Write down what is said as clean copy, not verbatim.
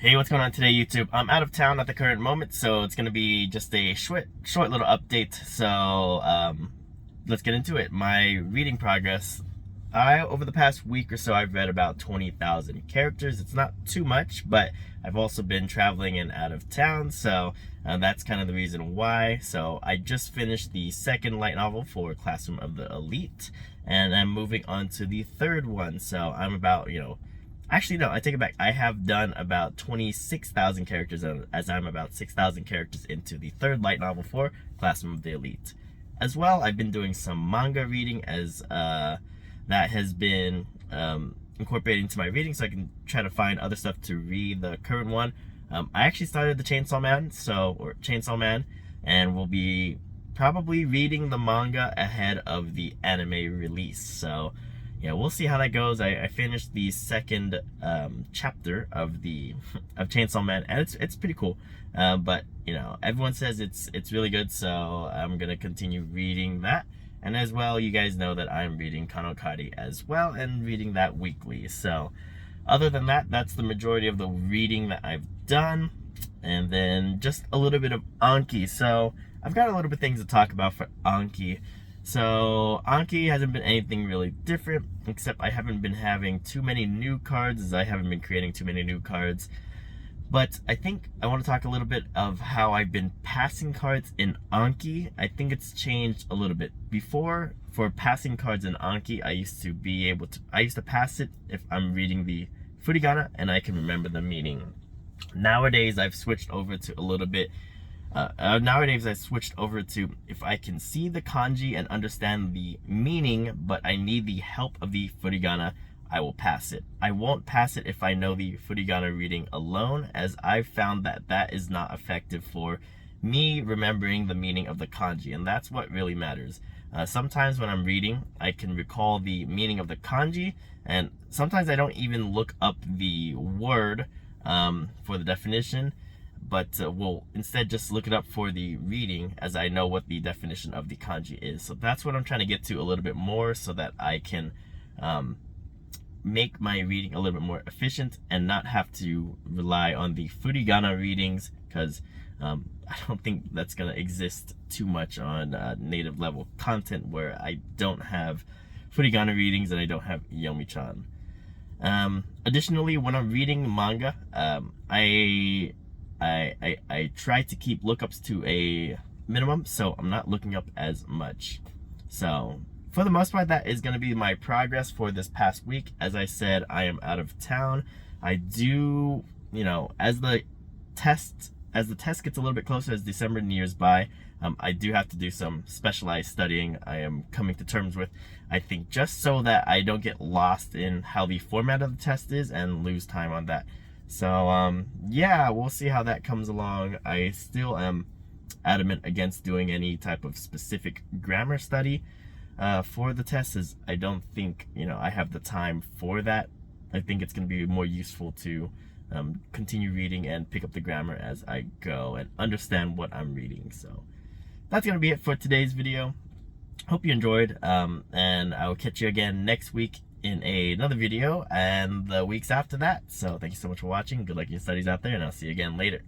Hey, what's going on today, YouTube? I'm out of town at the current moment, so it's gonna be just a short little update. So let's get into it. My reading progress. Over the past week or so, I've read about 20,000 characters. It's not too much, but I've also been traveling and out of town, so that's kind of the reason why. So I just finished the second light novel for Classroom of the Elite, and I'm moving on to the third one. So I'm about, actually, no, I take it back. I have done about 26,000 characters as I'm about 6,000 characters into the third light novel for Classroom of the Elite. As well, I've been doing some manga reading as that has been incorporated into my reading, so I can try to find other stuff to read. The current one, I actually started the Chainsaw Man, and will be probably reading the manga ahead of the anime release. So yeah, we'll see how that goes. I finished the second chapter of Chainsaw Man, and it's pretty cool. But everyone says it's really good, so I'm gonna continue reading that. And as well, you guys know that I'm reading Kanokari as well, and reading that weekly. So other than that, that's the majority of the reading that I've done. And then just a little bit of Anki. So I've got a little bit of things to talk about for Anki. So Anki hasn't been anything really different, except I haven't been having too many new cards, as I haven't been creating too many new cards. But I think I want to talk a little bit of how I've been passing cards in Anki. I think it's changed a little bit. Before, for passing cards in Anki, I used to pass it if I'm reading the furigana and I can remember the meaning. Nowadays, I've switched over to a little bit. Nowadays, I switched over to if I can see the kanji and understand the meaning, but I need the help of the furigana, I will pass it. I won't pass it if I know the furigana reading alone, as I've found that that is not effective for me remembering the meaning of the kanji, and that's what really matters. Sometimes when I'm reading, I can recall the meaning of the kanji, and sometimes I don't even look up the word for the definition, but will instead just look it up for the reading, as I know what the definition of the kanji is. So that's what I'm trying to get to a little bit more, so that I can make my reading a little bit more efficient and not have to rely on the furigana readings, because I don't think that's going to exist too much on native level content where I don't have furigana readings and I don't have Yomi-chan. Additionally, when I'm reading manga, I try to keep lookups to a minimum, so I'm not looking up as much. So for the most part, that is going to be my progress for this past week. As I said, I am out of town. I do, as the test gets a little bit closer, as December nears by, I do have to do some specialized studying. I am coming to terms with, I think, just so that I don't get lost in how the format of the test is and lose time on that. So yeah, we'll see how that comes along. I still am adamant against doing any type of specific grammar study for the test, as I don't think I have the time for that. I think it's going to be more useful to continue reading and pick up the grammar as I go and understand what I'm reading. So that's going to be it for today's video. Hope you enjoyed, and I will catch you again next week in another video and the weeks after that. So thank you so much for watching. Good luck in your studies out there, and I'll see you again later.